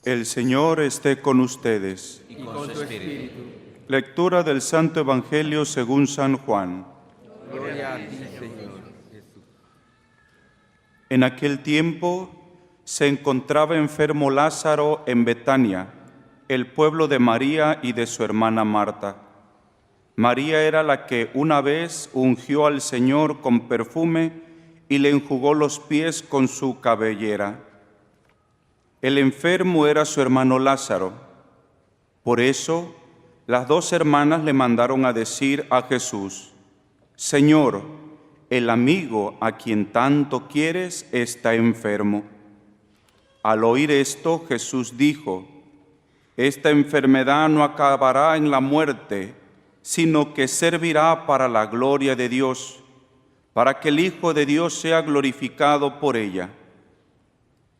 El Señor esté con ustedes. Y con su espíritu. Lectura del Santo Evangelio según San Juan. Gloria a ti, Señor Jesús. En aquel tiempo se encontraba enfermo Lázaro en Betania, el pueblo de María y de su hermana Marta. María era la que una vez ungió al Señor con perfume y le enjugó los pies con su cabellera. El enfermo era su hermano Lázaro. Por eso, las dos hermanas le mandaron a decir a Jesús: Señor, el amigo a quien tanto quieres está enfermo. Al oír esto, Jesús dijo: Esta enfermedad no acabará en la muerte, sino que servirá para la gloria de Dios, para que el Hijo de Dios sea glorificado por ella.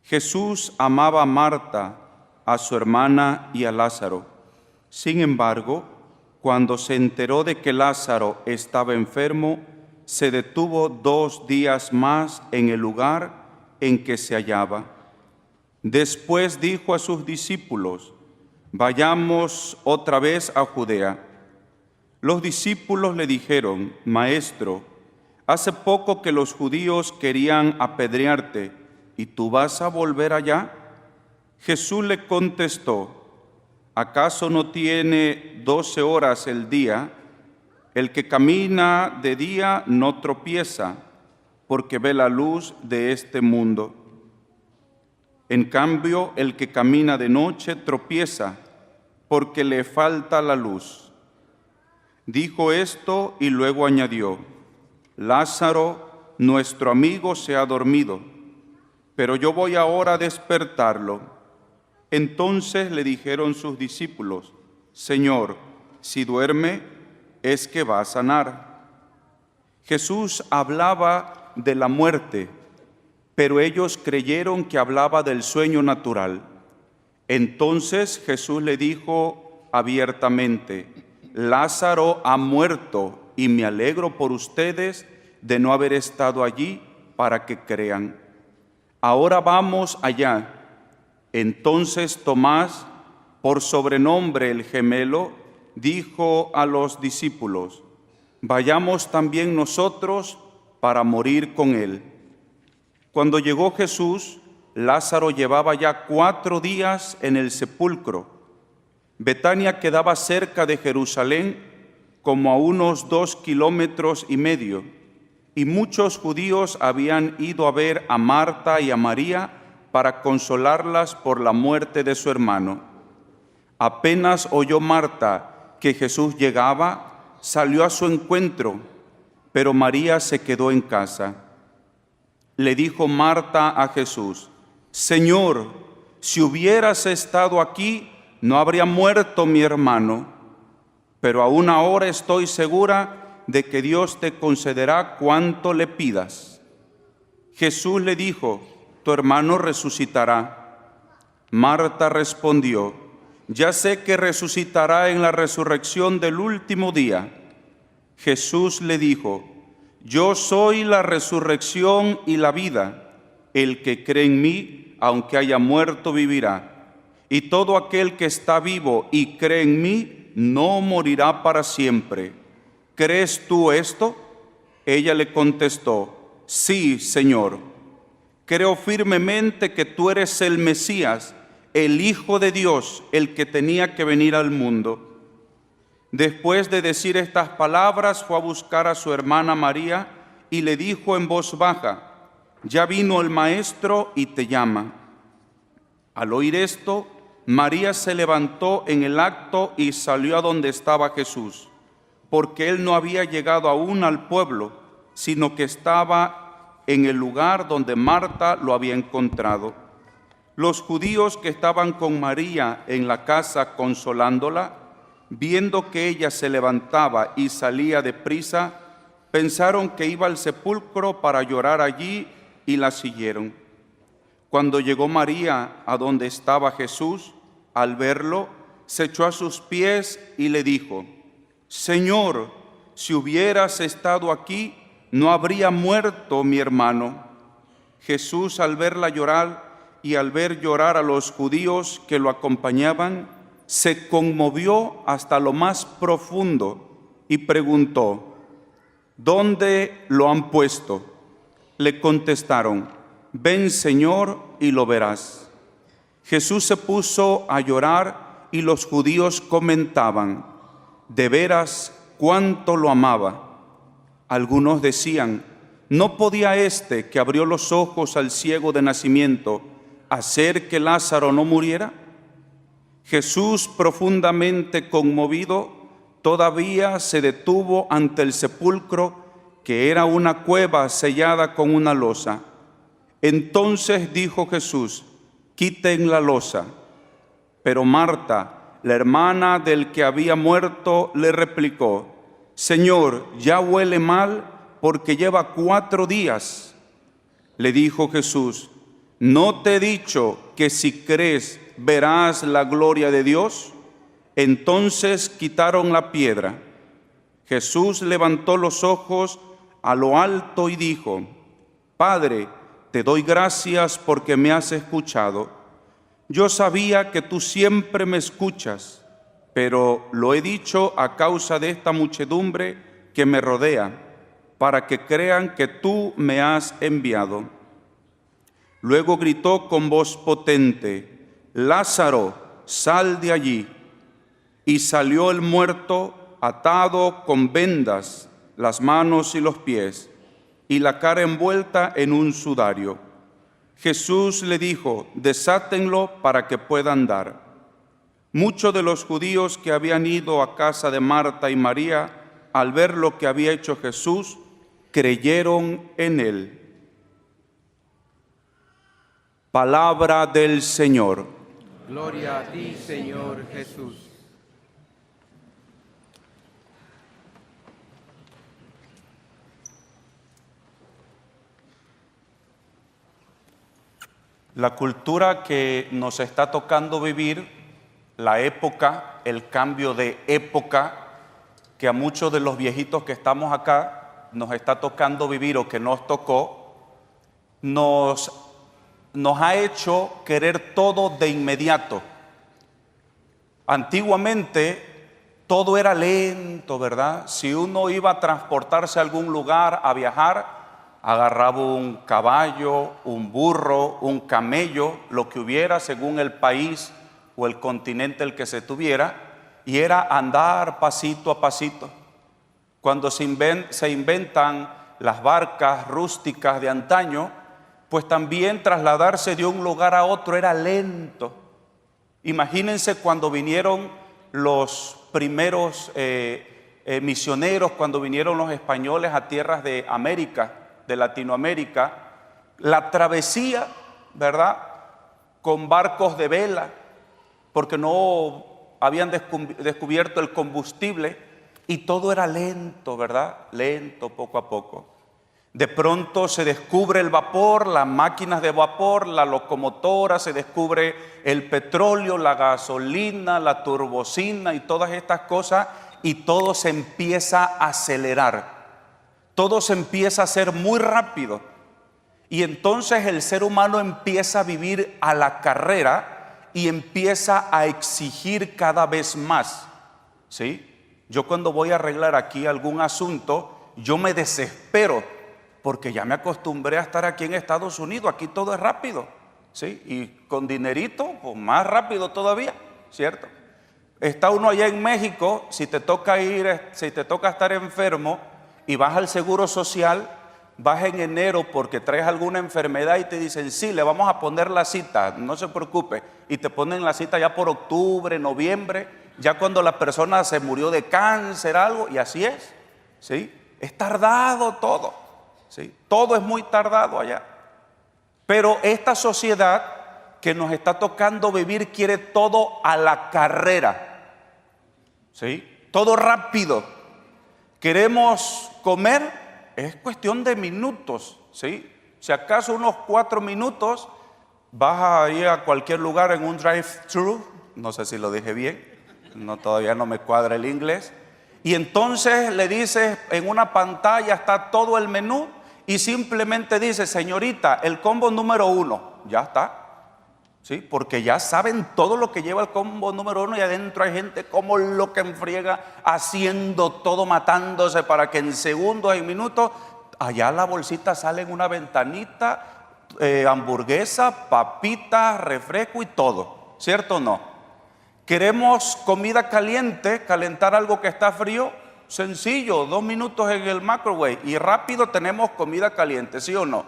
Jesús amaba a Marta, a su hermana y a Lázaro. Sin embargo, cuando se enteró de que Lázaro estaba enfermo, se detuvo 2 días más en el lugar en que se hallaba. Después dijo a sus discípulos: Vayamos otra vez a Judea. Los discípulos le dijeron: Maestro, hace poco que los judíos querían apedrearte, ¿y tú vas a volver allá? Jesús le contestó: ¿Acaso no tiene 12 horas el día? El que camina de día no tropieza, porque ve la luz de este mundo. En cambio, el que camina de noche tropieza, porque le falta la luz. Dijo esto y luego añadió: Lázaro, nuestro amigo, se ha dormido, pero yo voy ahora a despertarlo. Entonces le dijeron sus discípulos: Señor, si duerme, es que va a sanar. Jesús hablaba de la muerte, pero ellos creyeron que hablaba del sueño natural. Entonces Jesús le dijo abiertamente: Lázaro ha muerto, y me alegro por ustedes de no haber estado allí para que crean. Ahora vamos allá. Entonces Tomás, por sobrenombre el gemelo, dijo a los discípulos: Vayamos también nosotros para morir con él. Cuando llegó Jesús, Lázaro llevaba ya 4 días en el sepulcro. Betania quedaba cerca de Jerusalén, como a unos 2,5 kilómetros, y muchos judíos habían ido a ver a Marta y a María para consolarlas por la muerte de su hermano. Apenas oyó Marta que Jesús llegaba, salió a su encuentro, pero María se quedó en casa. Le dijo Marta a Jesús: Señor, si hubieras estado aquí, no habría muerto mi hermano, pero aún ahora estoy segura de que Dios te concederá cuanto le pidas. Jesús le dijo: Tu hermano resucitará. Marta respondió: Ya sé que resucitará en la resurrección del último día. Jesús le dijo: Yo soy la resurrección y la vida. El que cree en mí, aunque haya muerto, vivirá. Y todo aquel que está vivo y cree en mí, no morirá para siempre. ¿Crees tú esto? Ella le contestó: Sí, Señor. Creo firmemente que tú eres el Mesías, el Hijo de Dios, el que tenía que venir al mundo. Después de decir estas palabras, fue a buscar a su hermana María y le dijo en voz baja: Ya vino el Maestro y te llama. Al oír esto, María se levantó en el acto y salió a donde estaba Jesús, porque él no había llegado aún al pueblo, sino que estaba en el lugar donde Marta lo había encontrado. Los judíos que estaban con María en la casa consolándola, viendo que ella se levantaba y salía deprisa, pensaron que iba al sepulcro para llorar allí y la siguieron. Cuando llegó María a donde estaba Jesús, al verlo, se echó a sus pies y le dijo: Señor, si hubieras estado aquí, no habría muerto mi hermano. Jesús, al verla llorar, y al ver llorar a los judíos que lo acompañaban, se conmovió hasta lo más profundo y preguntó: ¿dónde lo han puesto? Le contestaron: ven, Señor, y lo verás. Jesús se puso a llorar y los judíos comentaban: de veras, cuánto lo amaba. Algunos decían: ¿no podía este que abrió los ojos al ciego de nacimiento hacer que Lázaro no muriera? Jesús, profundamente conmovido, todavía se detuvo ante el sepulcro, que era una cueva sellada con una losa. Entonces dijo Jesús: quiten la losa. Pero Marta, la hermana del que había muerto, le replicó: Señor, ya huele mal, porque lleva 4 días. Le dijo Jesús: ¿no te he dicho que si crees verás la gloria de Dios? Entonces quitaron la piedra. Jesús levantó los ojos a lo alto y dijo: Padre, te doy gracias porque me has escuchado. Yo sabía que tú siempre me escuchas, pero lo he dicho a causa de esta muchedumbre que me rodea, para que crean que tú me has enviado. Luego gritó con voz potente: Lázaro, sal de allí. Y salió el muerto, atado con vendas las manos y los pies, y la cara envuelta en un sudario. Jesús le dijo: desátenlo para que pueda andar. Muchos de los judíos que habían ido a casa de Marta y María, al ver lo que había hecho Jesús, creyeron en él. Palabra del Señor. Gloria a ti, Señor Jesús. La cultura que nos está tocando vivir, la época, el cambio de época, que a muchos de los viejitos que estamos acá nos está tocando vivir o que nos tocó, nos ha hecho querer todo de inmediato. Antiguamente todo era lento, ¿verdad? Si uno iba a transportarse a algún lugar, a viajar, agarraba un caballo, un burro, un camello, lo que hubiera según el país o el continente el que se tuviera, y era andar pasito a pasito. Cuando se inventan las barcas rústicas de antaño, pues también trasladarse de un lugar a otro era lento. Imagínense cuando vinieron los primeros misioneros, cuando vinieron los españoles a tierras de América, de Latinoamérica, la travesía, ¿verdad?, con barcos de vela, porque no habían descubierto el combustible, y todo era lento, ¿verdad?, lento, poco a poco. De pronto se descubre el vapor, las máquinas de vapor, la locomotora, se descubre el petróleo, la gasolina, la turbocina y todas estas cosas, y todo se empieza a acelerar. Todo se empieza a hacer muy rápido, y entonces el ser humano empieza a vivir a la carrera y empieza a exigir cada vez más, ¿sí? Yo cuando voy a arreglar aquí algún asunto, yo me desespero porque ya me acostumbré a estar aquí en Estados Unidos, aquí todo es rápido, ¿sí? Y con dinerito, pues más rápido todavía, ¿cierto? Está uno allá en México, si te toca estar enfermo, y vas al Seguro Social, vas en enero porque traes alguna enfermedad y te dicen: sí, le vamos a poner la cita, no se preocupe, y te ponen la cita ya por octubre, noviembre, ya cuando la persona se murió de cáncer, algo, y así es, ¿sí? Es tardado todo, ¿sí? Todo es muy tardado allá. Pero esta sociedad que nos está tocando vivir quiere todo a la carrera, ¿sí? Todo rápido. Queremos comer, es cuestión de minutos, ¿sí? Si acaso unos 4 minutos, vas a ir a cualquier lugar en un drive-thru, no sé si lo dije bien, todavía no me cuadra el inglés, y entonces le dices, en una pantalla está todo el menú, y simplemente dice: señorita, el combo número 1, ya está. ¿sí? Porque ya saben todo lo que lleva el combo número 1 y adentro hay gente como lo que enfriega, haciendo todo, matándose para que en segundos, en minutos, allá la bolsita sale en una ventanita, hamburguesa, papitas, refresco y todo, ¿cierto o no? Queremos comida caliente, calentar algo que está frío, sencillo, 2 minutos en el microwave y rápido tenemos comida caliente, ¿sí o no?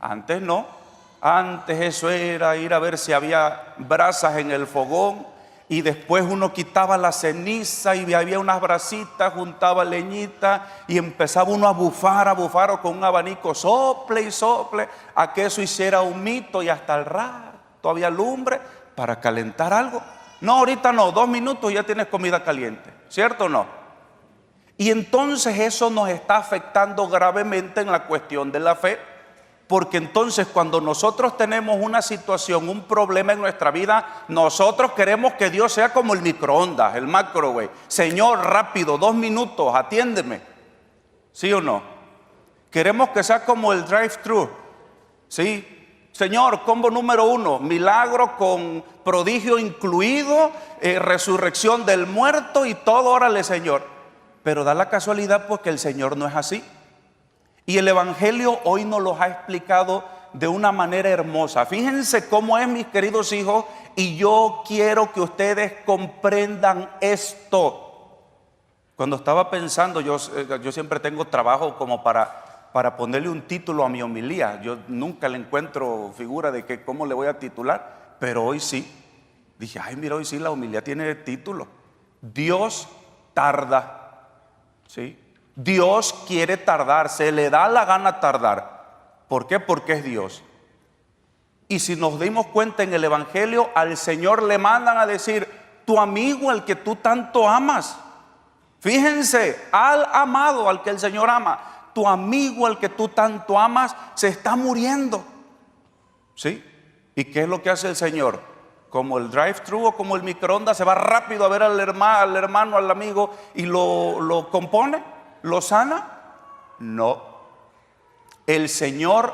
Antes no, antes eso era ir a ver si había brasas en el fogón y después uno quitaba la ceniza y había unas brasitas, juntaba leñita y empezaba uno a bufar o con un abanico sople y sople a que eso hiciera humito y hasta el rato había lumbre para calentar algo. No, ahorita no, 2 minutos y ya tienes comida caliente, ¿cierto o no? Y entonces eso nos está afectando gravemente en la cuestión de la fe, porque entonces cuando nosotros tenemos una situación, un problema en nuestra vida, nosotros queremos que Dios sea como el microondas, el microwave. Señor, rápido, 2 minutos, atiéndeme, ¿sí o no? Queremos que sea como el drive-thru, ¿sí? Señor, combo número 1, milagro con prodigio incluido, resurrección del muerto y todo, órale Señor. Pero da la casualidad porque el Señor no es así. Y el Evangelio hoy nos los ha explicado de una manera hermosa. Fíjense cómo es, mis queridos hijos, y yo quiero que ustedes comprendan esto. Cuando estaba pensando, yo siempre tengo trabajo como para ponerle un título a mi homilía. Yo nunca le encuentro figura de que cómo le voy a titular, pero hoy sí. Dije, ay, mira, hoy sí la homilía tiene título. Dios tarda, ¿sí? Dios quiere tardar, se le da la gana tardar. ¿Por qué? Porque es Dios. Y si nos dimos cuenta en el Evangelio, al Señor le mandan a decir, tu amigo al que tú tanto amas. Fíjense, al amado, al que el Señor ama, tu amigo al que tú tanto amas se está muriendo, ¿sí? ¿Y qué es lo que hace el Señor? Como el drive-thru o como el microondas, se va rápido a ver al hermano, al amigo y lo compone. ¿Lo sana? No. El Señor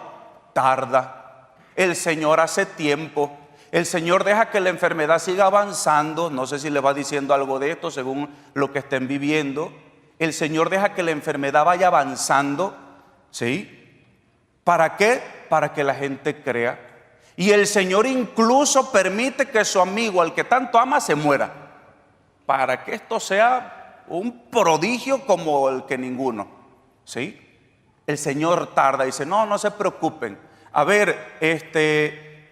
tarda. El Señor hace tiempo. El Señor deja que la enfermedad siga avanzando. No sé si le va diciendo algo de esto según lo que estén viviendo. El Señor deja que la enfermedad vaya avanzando, ¿sí? ¿Para qué? Para que la gente crea. Y el Señor incluso permite que su amigo, al que tanto ama, se muera, para que esto sea un prodigio como el que ninguno, ¿sí? El Señor tarda, dice, no se preocupen. A ver,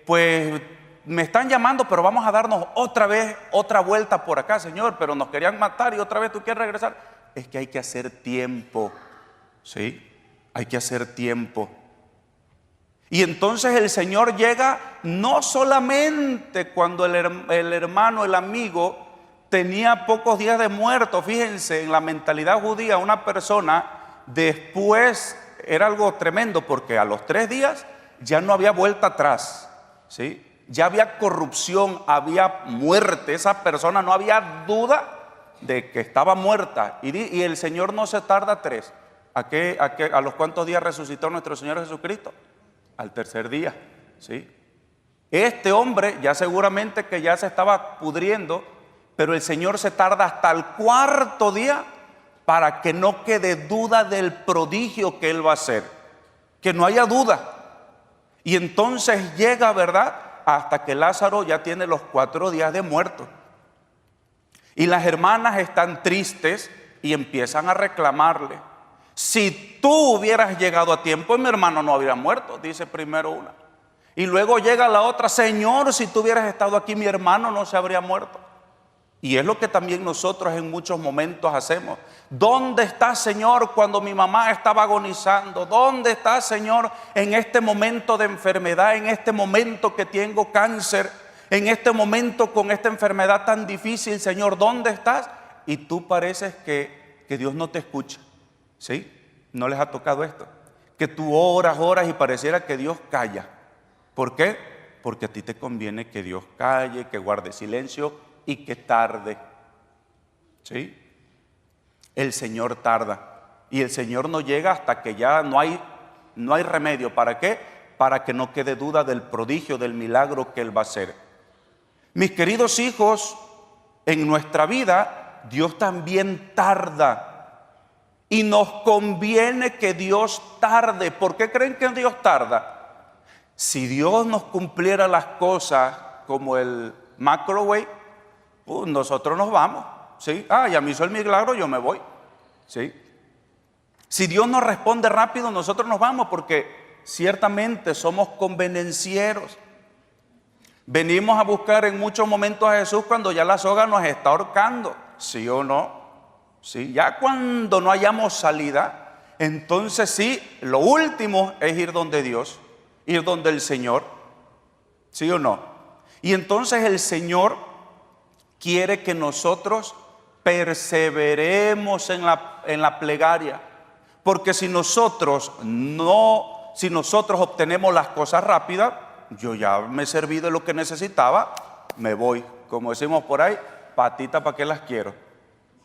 pues me están llamando, pero vamos a darnos otra vez, otra vuelta por acá, Señor, pero nos querían matar y otra vez tú quieres regresar. Es que hay que hacer tiempo, ¿sí? Hay que hacer tiempo. Y entonces el Señor llega no solamente cuando el hermano, el amigo, tenía pocos días de muerto. Fíjense, en la mentalidad judía, una persona después era algo tremendo, porque a los 3 días ya no había vuelta atrás, ¿sí? Ya había corrupción, había muerte. Esa persona no había duda de que estaba muerta. Y el Señor no se tarda 3. ¿A los cuántos días resucitó nuestro Señor Jesucristo? Al 3er día, ¿sí? Este hombre ya seguramente que ya se estaba pudriendo, pero el Señor se tarda hasta el 4.er día para que no quede duda del prodigio que Él va a hacer, que no haya duda. Y entonces llega, ¿verdad?, hasta que Lázaro ya tiene los 4 días de muerto. Y las hermanas están tristes y empiezan a reclamarle. Si tú hubieras llegado a tiempo, mi hermano no habría muerto, dice primero una. Y luego llega la otra, Señor, si tú hubieras estado aquí, mi hermano no se habría muerto. Y es lo que también nosotros en muchos momentos hacemos. ¿Dónde estás, Señor, cuando mi mamá estaba agonizando? ¿Dónde estás, Señor, en este momento de enfermedad, en este momento que tengo cáncer, en este momento con esta enfermedad tan difícil, Señor, ¿dónde estás? Y tú pareces que Dios no te escucha, ¿sí? ¿No les ha tocado esto? Que tú oras y pareciera que Dios calla. ¿Por qué? Porque a ti te conviene que Dios calle, que guarde silencio y que tarde, ¿sí? El Señor tarda. Y el Señor no llega hasta que ya no hay remedio. ¿Para qué? para que no quede duda del prodigio, del milagro que Él va a hacer. Mis queridos hijos, en nuestra vida Dios también tarda y nos conviene que Dios tarde. ¿Por qué creen que Dios tarda? Si Dios nos cumpliera las cosas como el microwave, nosotros nos vamos, ¿sí? Ya me hizo el milagro, yo me voy, ¿sí? Si Dios nos responde rápido, nosotros nos vamos, porque ciertamente somos convenencieros. Venimos a buscar en muchos momentos a Jesús cuando ya la soga nos está ahorcando, ¿sí o no? Sí, ya cuando no hayamos salida, entonces sí, lo último es ir donde Dios, ir donde el Señor, ¿sí o no? Y entonces el Señor quiere que nosotros perseveremos en la plegaria, porque si nosotros obtenemos las cosas rápidas, yo ya me serví de lo que necesitaba, me voy, como decimos por ahí, patita para qué las quiero,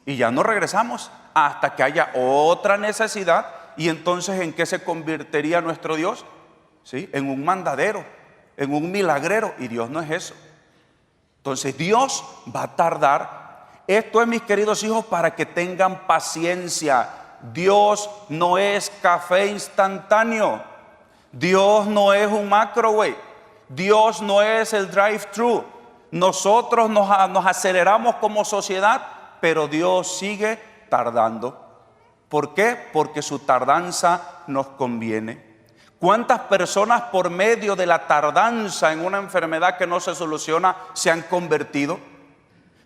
y ya no regresamos hasta que haya otra necesidad. Y entonces, ¿en qué se convertiría nuestro Dios? ¿Sí? En un mandadero, en un milagrero, y Dios no es eso. Entonces Dios va a tardar. Esto es, mis queridos hijos, para que tengan paciencia. Dios no es café instantáneo, Dios no es un microwave, Dios no es el drive-thru. Nosotros nos aceleramos como sociedad, pero Dios sigue tardando. ¿Por qué? Porque su tardanza nos conviene. ¿Cuántas personas por medio de la tardanza en una enfermedad que no se soluciona se han convertido?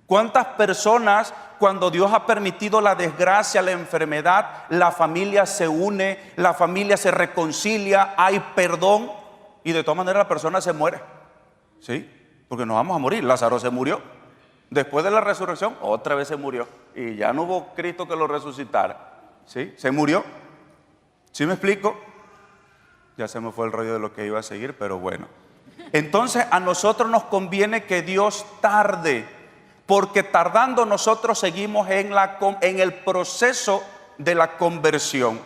¿Cuántas personas, cuando Dios ha permitido la desgracia, la enfermedad, la familia se une, la familia se reconcilia, hay perdón, y de todas maneras la persona se muere? ¿Sí? Porque nos vamos a morir. Lázaro se murió. Después de la resurrección, otra vez se murió. Y ya no hubo Cristo que lo resucitara. ¿Sí? Se murió. ¿Sí me explico? Ya se me fue el rollo de lo que iba a seguir, pero bueno. Entonces a nosotros nos conviene que Dios tarde, porque tardando nosotros seguimos en el proceso de la conversión.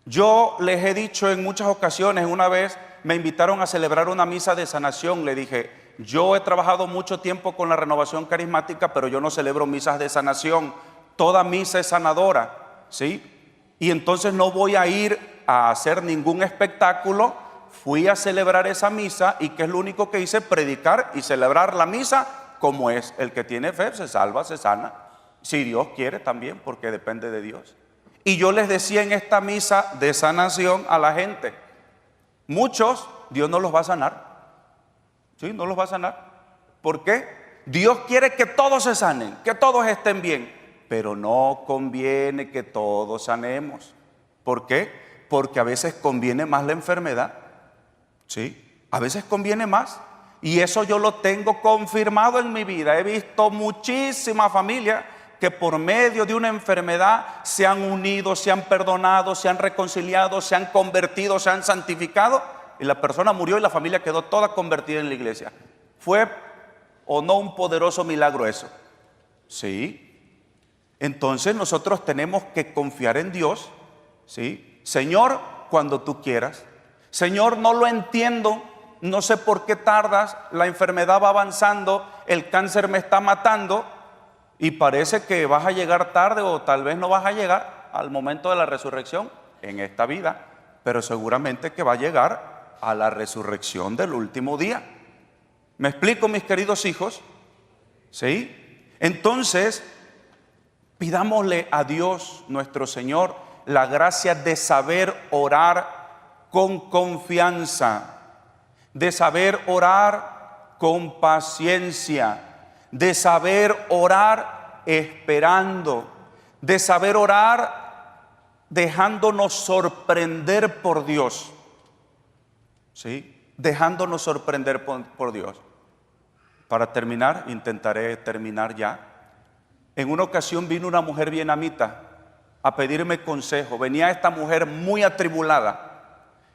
Yo les he dicho en muchas ocasiones, una vez me invitaron a celebrar una misa de sanación. Le dije, yo he trabajado mucho tiempo con la renovación carismática, pero yo no celebro misas de sanación. Toda misa es sanadora, ¿sí? Y entonces no voy a ir a hacer ningún espectáculo. Fui a celebrar esa misa, y ¿qué es lo único que hice? Predicar y celebrar la misa como es. El que tiene fe se salva, se sana, si Dios quiere también, porque depende de Dios. Y yo les decía en esta misa de sanación a la gente, muchos Dios no los va a sanar. ¿Sí? No los va a sanar. ¿Por qué? Dios quiere que todos se sanen, que todos estén bien, pero no conviene que todos sanemos. ¿Por qué? Porque a veces conviene más la enfermedad. ¿Sí? A veces conviene más. Y eso yo lo tengo confirmado en mi vida. He visto muchísimas familias que por medio de una enfermedad se han unido, se han perdonado, se han reconciliado, se han convertido, se han santificado, y la persona murió y la familia quedó toda convertida en la iglesia. ¿Fue o no un poderoso milagro eso? Sí. Entonces nosotros tenemos que confiar en Dios. ¿Sí? Señor, cuando tú quieras. Señor, no lo entiendo, no sé por qué tardas, la enfermedad va avanzando, el cáncer me está matando, y parece que vas a llegar tarde, o tal vez no vas a llegar al momento de la resurrección en esta vida, pero seguramente que va a llegar a la resurrección del último día. ¿Me explico, mis queridos hijos? ¿Sí? Entonces, pidámosle a Dios nuestro Señor la gracia de saber orar con confianza, de saber orar con paciencia, de saber orar esperando, de saber orar dejándonos sorprender por Dios. ¿Sí? Dejándonos sorprender por Dios. Para terminar, intentaré terminar ya. En una ocasión vino una mujer vietnamita a pedirme consejo. Venía esta mujer muy atribulada.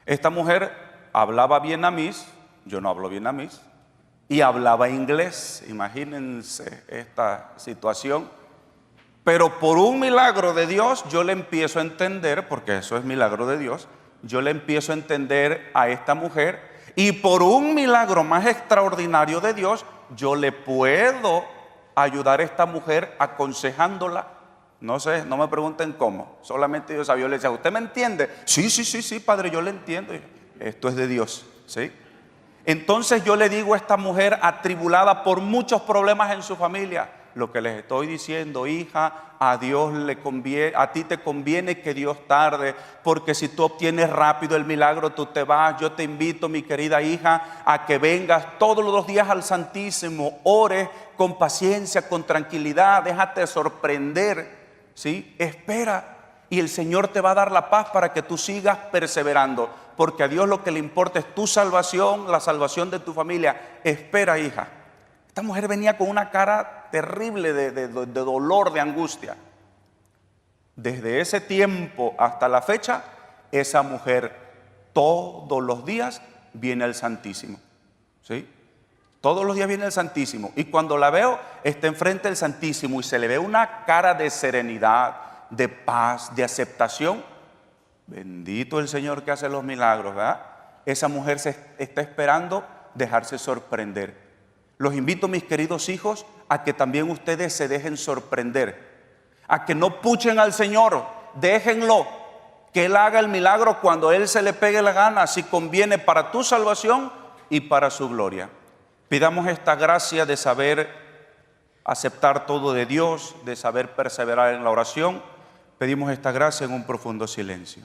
Esta mujer hablaba vietnamís, yo no hablo vietnamís, y hablaba inglés. Imagínense esta situación. Pero por un milagro de Dios yo le empiezo a entender, porque eso es milagro de Dios, yo le empiezo a entender a esta mujer y por un milagro más extraordinario de Dios, yo le puedo ayudar a esta mujer aconsejándola. No sé, no me pregunten cómo, solamente yo sabía. Yo le decía, ¿usted me entiende? Sí, padre, yo le entiendo. Esto es de Dios, ¿sí? Entonces yo le digo a esta mujer atribulada por muchos problemas en su familia, lo que les estoy diciendo: hija, a Dios le conviene, a ti te conviene que Dios tarde, porque si tú obtienes rápido el milagro, tú te vas. Yo te invito, mi querida hija, a que vengas todos los días al Santísimo, ores con paciencia, con tranquilidad, déjate sorprender, ¿sí? Espera, y el Señor te va a dar la paz para que tú sigas perseverando, porque a Dios lo que le importa es tu salvación, la salvación de tu familia. Espera, hija. Esta mujer venía con una cara terrible de dolor, de angustia. Desde ese tiempo hasta la fecha, esa mujer todos los días viene al Santísimo, ¿sí? Todos los días viene al Santísimo, y cuando la veo, está enfrente del Santísimo y se le ve una cara de serenidad, de paz, de aceptación. Bendito el Señor que hace los milagros, ¿verdad? Esa mujer se está esperando dejarse sorprender. Los invito, mis queridos hijos, a que también ustedes se dejen sorprender, a que no puchen al Señor, déjenlo, que Él haga el milagro cuando Él se le pegue la gana, si conviene para tu salvación y para su gloria. Pidamos esta gracia de saber aceptar todo de Dios, de saber perseverar en la oración. Pedimos esta gracia en un profundo silencio.